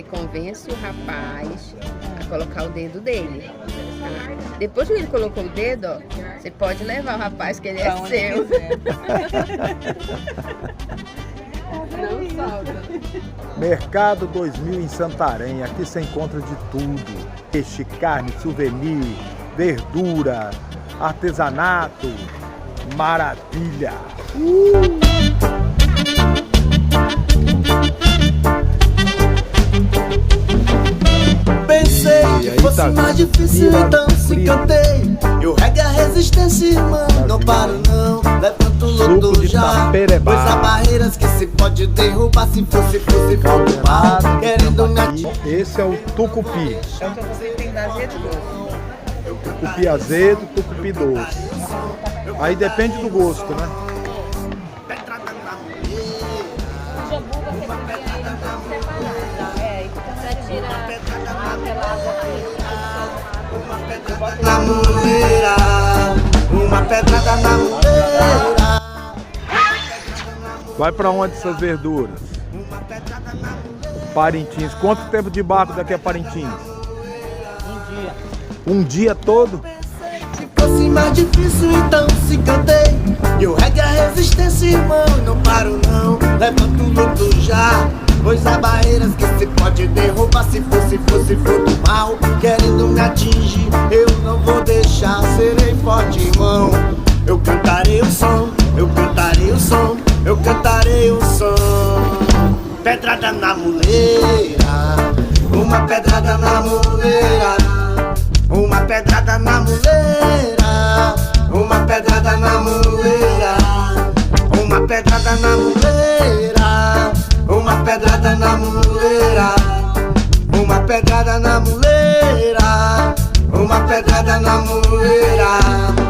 você convence o rapaz a colocar o dedo dele. Tá? Depois que ele colocou o dedo, ó, você pode levar o rapaz que ele é seu. Não solta. Mercado 2000 em Santarém. Aqui você encontra de tudo: peixe, carne, souvenir, verdura, artesanato. Maravilha! Pensei que fosse mais difícil, então se cantei. E o reggae é a resistência, irmão. Não paro não, levanto o lodo já. Pois há barreiras que se pode derrubar. Se fosse fogo mal, querendo me atingir. Esse é o tucupi. É o que você tem da azedo doce. Tucupi azedo, tucupi doce. Aí depende do gosto, né? Na muleira, uma pedrada na muleira. Vai pra onde essas verduras? Parintins. Quanto tempo de barco daqui a Parintins? Um dia todo? Se fosse mais difícil, então se cantei. E o reggae é a resistência, irmão. Não paro não, levanto o luto já. Pois há barreiras que se pode derrubar. Se fosse do mal, querendo me atingir, eu não vou deixar. Serei forte, irmão. Eu cantarei o som, eu cantarei o som, eu cantarei o som. Pedrada na muleira, uma pedrada na muleira. Uma pedrada na muleira, uma pedrada na muleira. Uma pedrada na muleira, uma pedrada na muleira. Uma pedrada na muleira, uma pedrada na muleira.